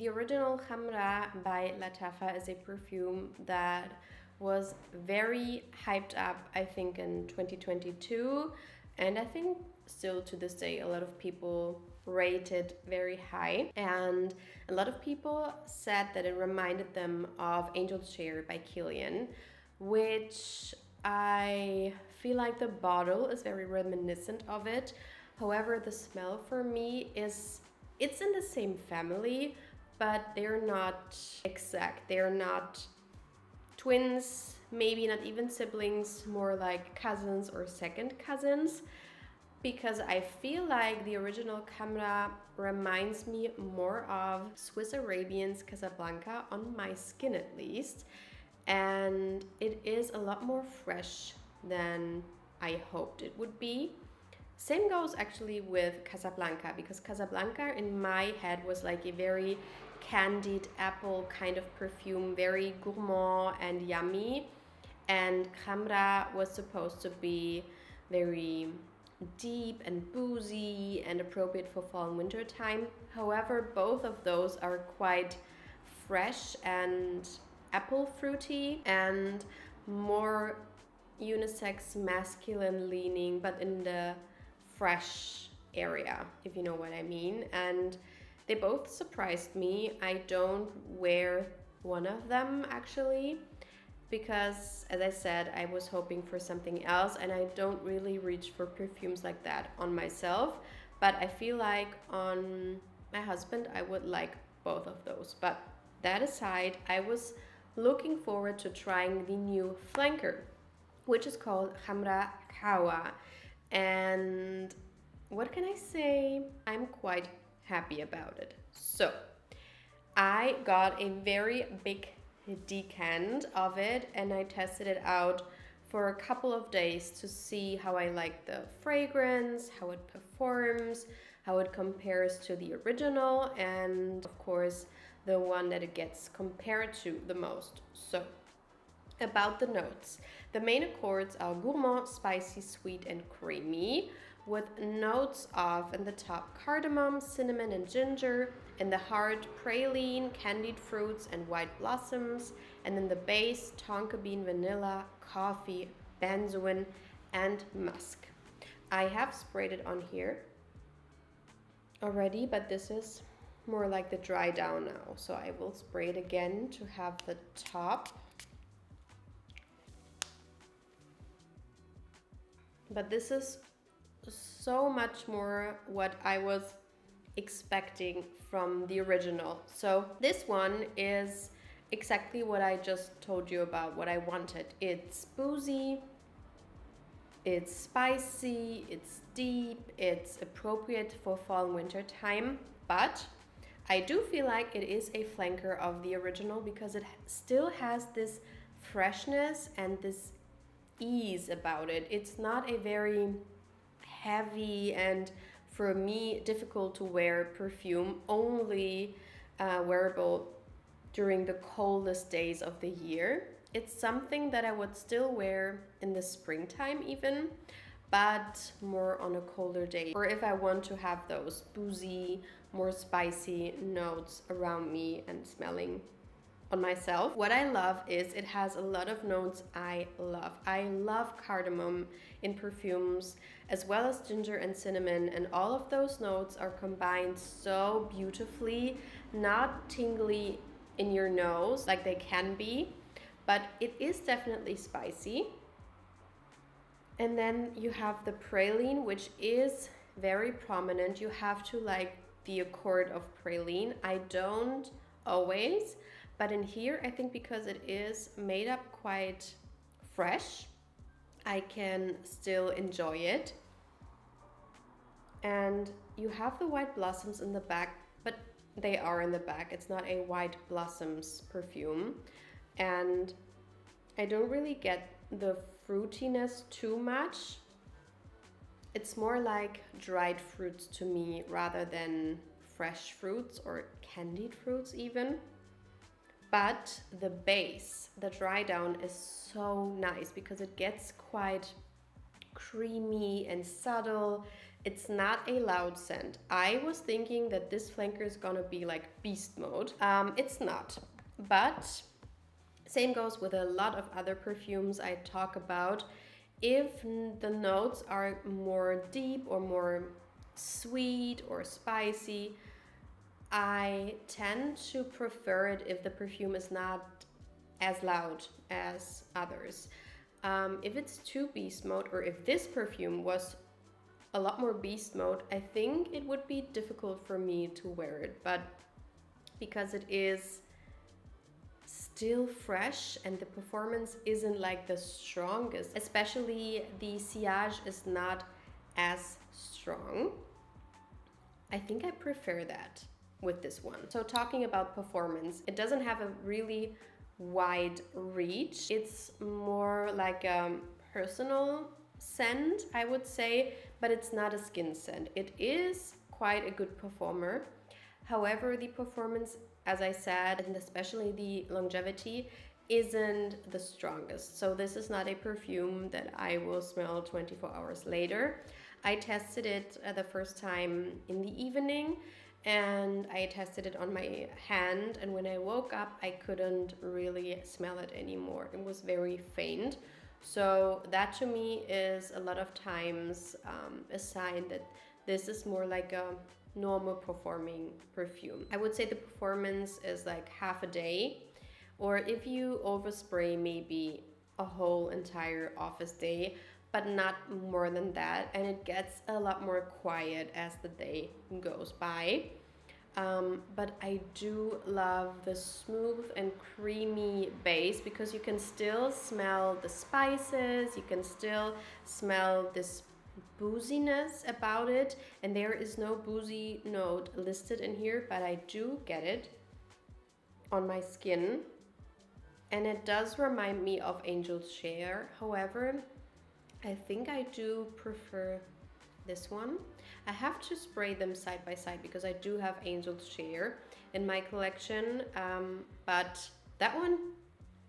The original Khamrah by Lattafa is a perfume that was very hyped up, I think, in 2022. And I think still to this day, a lot of people rate it very high. And a lot of people said that it reminded them of Angel's Share by Kilian, which I feel like the bottle is very reminiscent of it. However, the smell for me it's in the same family, but they're not exact. They're not twins, maybe not even siblings, more like cousins or second cousins, because I feel like the original Khamrah reminds me more of Swiss Arabian's Casablanca, on my skin at least, and it is a lot more fresh than I hoped it would be. Same goes actually with Casablanca, because Casablanca in my head was like a very candied apple kind of perfume, very gourmand and yummy. And Khamrah was supposed to be very deep and boozy and appropriate for fall and winter time. However, both of those are quite fresh and apple fruity and more unisex masculine leaning, but in the fresh area, if you know what I mean. And they both surprised me. I don't wear one of them actually, because as I said, I was hoping for something else, and I don't really reach for perfumes like that on myself. But I feel like on my husband, I would like both of those. But that aside, I was looking forward to trying the new flanker, which is called Khamrah Qahwa. And what can I say? I'm quite happy about it. So I got a very big decant of it and I tested it out for a couple of days to see how I like the fragrance, how it performs, how it compares to the original, and of course the one that it gets compared to the most. So about the notes, the main accords are gourmand, spicy, sweet, and creamy, with notes of, in the top, cardamom, cinnamon, and ginger, in the heart, praline, candied fruits, and white blossoms, and in the base, tonka bean, vanilla, coffee, benzoin, and musk. I have sprayed it on here already, but this is more like the dry down now, so I will spray it again to have the top. But this is so much more what I was expecting from the original. So this one is exactly what I just told you about, what I wanted. It's boozy, it's spicy, it's deep, it's appropriate for fall and winter time, but I do feel like it is a flanker of the original because it still has this freshness and this ease about it. It's not a very heavy and, for me, difficult to wear perfume, only wearable during the coldest days of the year. It's something that I would still wear in the springtime even, but more on a colder day, or if I want to have those boozy, more spicy notes around me and smelling on myself. What I love is it has a lot of notes I love. I love cardamom in perfumes, as well as ginger and cinnamon, and all of those notes are combined so beautifully, not tingly in your nose like they can be, but it is definitely spicy. And then you have the praline, which is very prominent. You have to like the accord of praline. I don't always, but in here, I think because it is made up quite fresh, I can still enjoy it. And you have the white blossoms in the back, but they are in the back. It's not a white blossoms perfume. And I don't really get the fruitiness too much. It's more like dried fruits to me rather than fresh fruits or candied fruits even. But the base, the dry down, is so nice because it gets quite creamy and subtle It's not a loud scent. I was thinking that this flanker is gonna be like beast mode. It's not. But same goes with a lot of other perfumes I talk about. If the notes are more deep or more sweet or spicy, I tend to prefer it if the perfume is not as loud as others. If it's too beast mode, or if this perfume was a lot more beast mode, I think it would be difficult for me to wear it. But because it is still fresh and the performance isn't like the strongest, especially the sillage is not as strong, I think I prefer that with this one. So talking about performance, it doesn't have a really wide reach. It's more like a personal scent, I would say, but it's not a skin scent. It is quite a good performer. However, the performance, as I said, and especially the longevity, isn't the strongest. So this is not a perfume that I will smell 24 hours later. I tested it the first time in the evening, and I tested it on my hand, and when I woke up I couldn't really smell it anymore. It was very faint. So that to me is a lot of times a sign that this is more like a normal performing perfume. I would say the performance is like half a day, or if you overspray, maybe a whole entire office day, but not more than that, and it gets a lot more quiet as the day goes by. But I do love the smooth and creamy base, because you can still smell the spices, you can still smell this booziness about it, and there is no boozy note listed in here, but I do get it on my skin, and it does remind me of Angel's Share. However, I think I do prefer this one. I have to spray them side by side because I do have Angel's Share in my collection, but that one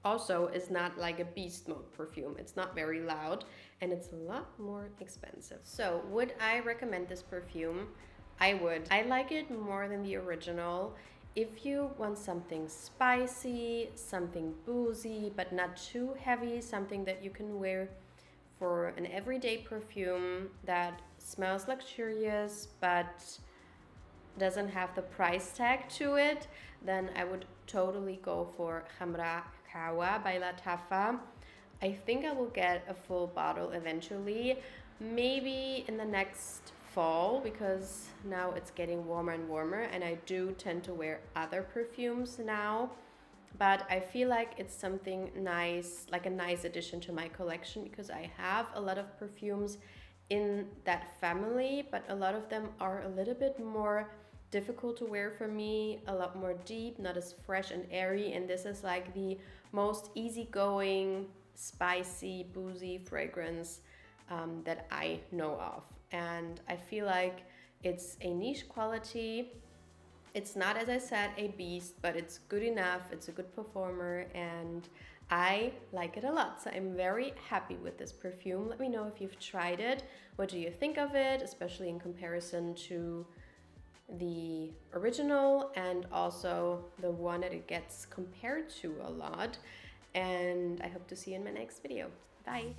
also is not like a beast mode perfume. It's not very loud, and it's a lot more expensive. So would I recommend this perfume? I would. I like it more than the original. If you want something spicy, something boozy, but not too heavy, something that you can wear for an everyday perfume that smells luxurious but doesn't have the price tag to it, then I would totally go for Khamrah Qahwa by Lattafa. I think I will get a full bottle eventually, maybe in the next fall, because now it's getting warmer and warmer, and I do tend to wear other perfumes now. But I feel like it's something nice, like a nice addition to my collection, because I have a lot of perfumes in that family, but a lot of them are a little bit more difficult to wear for me, a lot more deep, not as fresh and airy, and this is like the most easygoing, spicy, boozy fragrance that I know of. And I feel like it's a niche quality. It's not, as I said, a beast, but it's good enough. It's a good performer, and I like it a lot. So I'm very happy with this perfume. Let me know if you've tried it. What do you think of it, especially in comparison to the original and also the one that it gets compared to a lot. And I hope to see you in my next video. Bye.